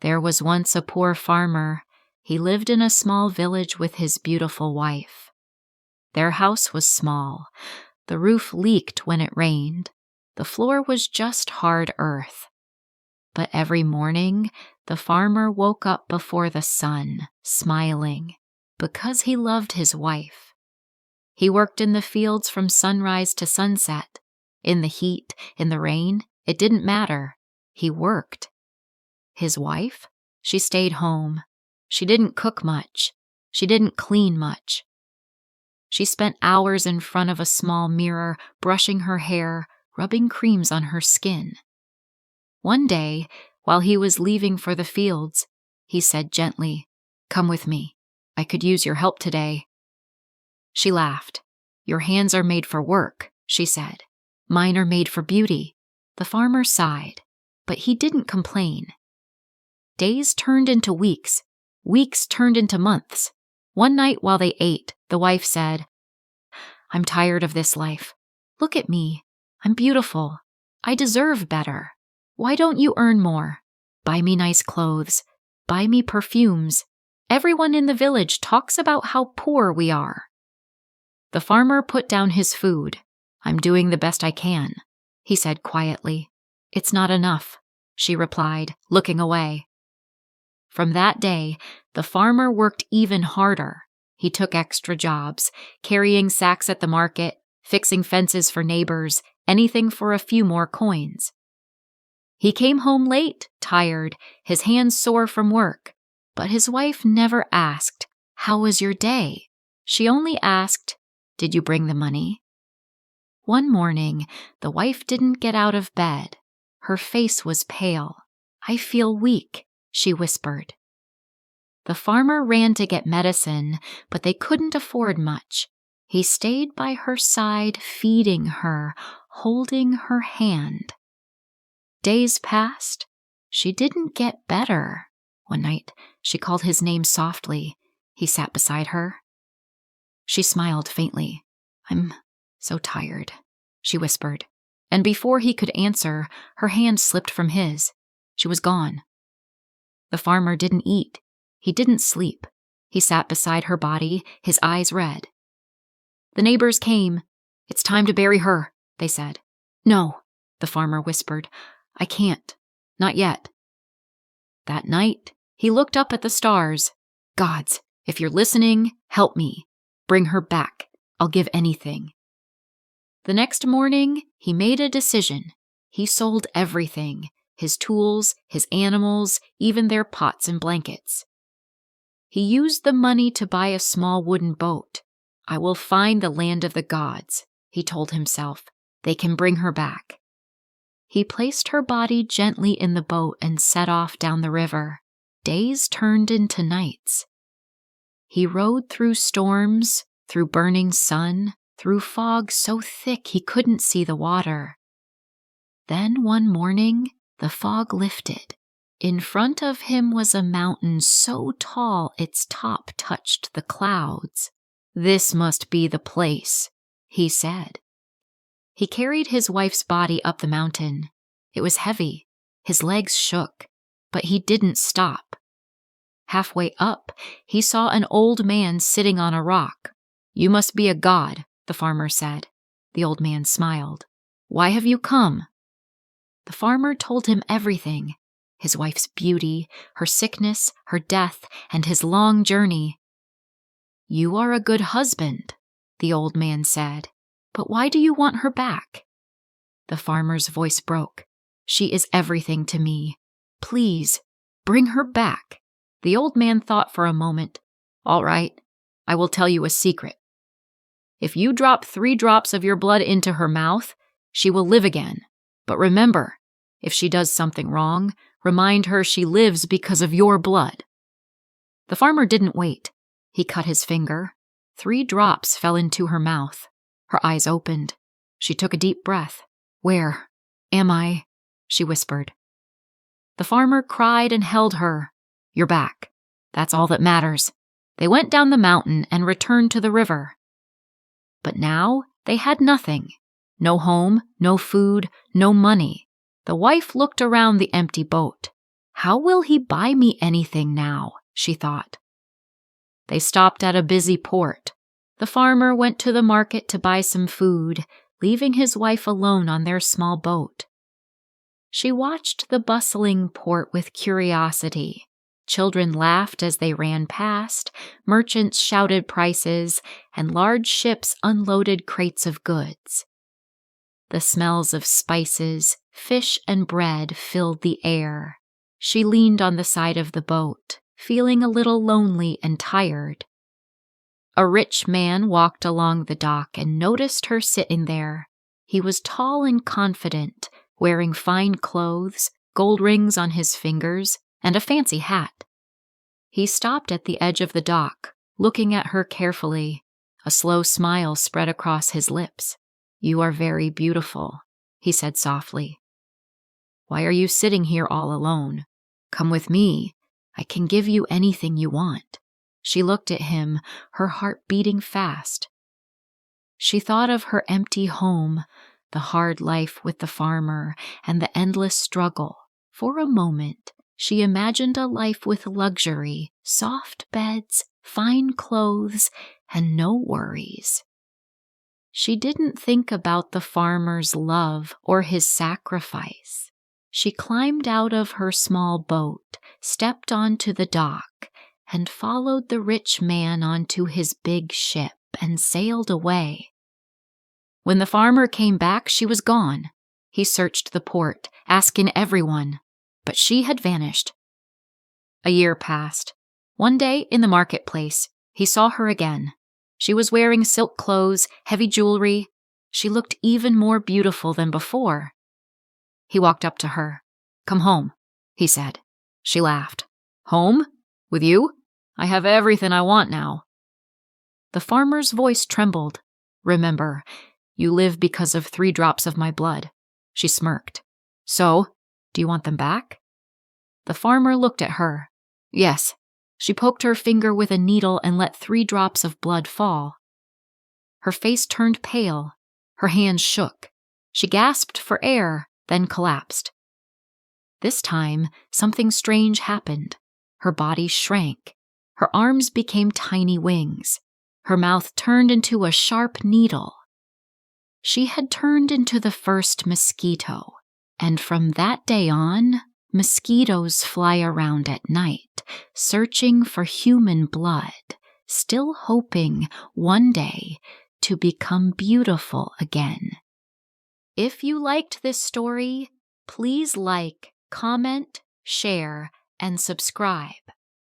There was once a poor farmer. He lived in a small village with his beautiful wife. Their house was small. The roof leaked when it rained. The floor was just hard earth. But every morning, the farmer woke up before the sun, smiling, because he loved his wife. He worked in the fields from sunrise to sunset. In the heat, in the rain, it didn't matter. He worked. His wife? She stayed home. She didn't cook much. She didn't clean much. She spent hours in front of a small mirror, brushing her hair, rubbing creams on her skin. One day, while he was leaving for the fields, he said gently, "Come with me. I could use your help today." She laughed. "Your hands are made for work," she said. "Mine are made for beauty." The farmer sighed, but he didn't complain. Days turned into weeks. Weeks turned into months. One night while they ate, the wife said, "I'm tired of this life. Look at me. I'm beautiful. I deserve better. Why don't you earn more? Buy me nice clothes. Buy me perfumes. Everyone in the village talks about how poor we are." The farmer put down his food. "I'm doing the best I can," he said quietly. "It's not enough," she replied, looking away. From that day, the farmer worked even harder. He took extra jobs, carrying sacks at the market, fixing fences for neighbors, anything for a few more coins. He came home late, tired, his hands sore from work, but his wife never asked, "How was your day?" She only asked, "Did you bring the money?" One morning, the wife didn't get out of bed. Her face was pale. "I feel weak," she whispered. The farmer ran to get medicine, but they couldn't afford much. He stayed by her side, feeding her, holding her hand. Days passed. She didn't get better. One night, she called his name softly. He sat beside her. She smiled faintly. "I'm so tired," she whispered. And before he could answer, her hand slipped from his. She was gone. The farmer didn't eat. He didn't sleep. He sat beside her body, his eyes red. The neighbors came. "It's time to bury her," they said. "No," the farmer whispered. "I can't. Not yet." That night, he looked up at the stars. "Gods, if you're listening, help me. Bring her back. I'll give anything." The next morning, he made a decision. He sold everything, his tools, his animals, even their pots and blankets. He used the money to buy a small wooden boat. "I will find the land of the gods," he told himself. "They can bring her back." He placed her body gently in the boat and set off down the river. Days turned into nights. He rode through storms, through burning sun, through fog so thick he couldn't see the water. Then one morning, the fog lifted. In front of him was a mountain so tall its top touched the clouds. "This must be the place," he said. He carried his wife's body up the mountain. It was heavy. His legs shook, but he didn't stop. Halfway up, he saw an old man sitting on a rock. "You must be a god," the farmer said. The old man smiled. "Why have you come?" The farmer told him everything. His wife's beauty, her sickness, her death, and his long journey. "You are a good husband," the old man said. "But why do you want her back?" The farmer's voice broke. "She is everything to me. Please, bring her back." The old man thought for a moment. "All right, I will tell you a secret. If you drop 3 drops of your blood into her mouth, she will live again. But remember, if she does something wrong, remind her she lives because of your blood." The farmer didn't wait. He cut his finger. 3 drops fell into her mouth. Her eyes opened. She took a deep breath. "Where am I?" she whispered. The farmer cried and held her. "You're back. That's all that matters." They went down the mountain and returned to the river. But now they had nothing. No home, no food, no money. The wife looked around the empty boat. How will he buy me anything now? She thought. They stopped at a busy port. The farmer went to the market to buy some food, leaving his wife alone on their small boat. She watched the bustling port with curiosity. Children laughed as they ran past, merchants shouted prices, and large ships unloaded crates of goods. The smells of spices, fish, and bread filled the air. She leaned on the side of the boat, feeling a little lonely and tired. A rich man walked along the dock and noticed her sitting there. He was tall and confident, wearing fine clothes, gold rings on his fingers, and a fancy hat. He stopped at the edge of the dock, looking at her carefully. A slow smile spread across his lips. "You are very beautiful," he said softly. "Why are you sitting here all alone? Come with me. I can give you anything you want." She looked at him, her heart beating fast. She thought of her empty home, the hard life with the farmer, and the endless struggle. For a moment, she imagined a life with luxury, soft beds, fine clothes, and no worries. She didn't think about the farmer's love or his sacrifice. She climbed out of her small boat, stepped onto the dock, and followed the rich man onto his big ship and sailed away. When the farmer came back, she was gone. He searched the port, asking everyone, but she had vanished. A year passed. One day in the marketplace, he saw her again. She was wearing silk clothes, heavy jewelry. She looked even more beautiful than before. He walked up to her. "Come home," he said. She laughed. "Home? With you? I have everything I want now." The farmer's voice trembled. "Remember, you live because of 3 drops of my blood." She smirked. "So, do you want them back?" The farmer looked at her. "Yes." She poked her finger with a needle and let 3 drops of blood fall. Her face turned pale. Her hands shook. She gasped for air, then collapsed. This time, something strange happened. Her body shrank. Her arms became tiny wings. Her mouth turned into a sharp needle. She had turned into the first mosquito, and from that day on, mosquitoes fly around at night, searching for human blood, still hoping one day to become beautiful again. If you liked this story, please like, comment, share, and subscribe.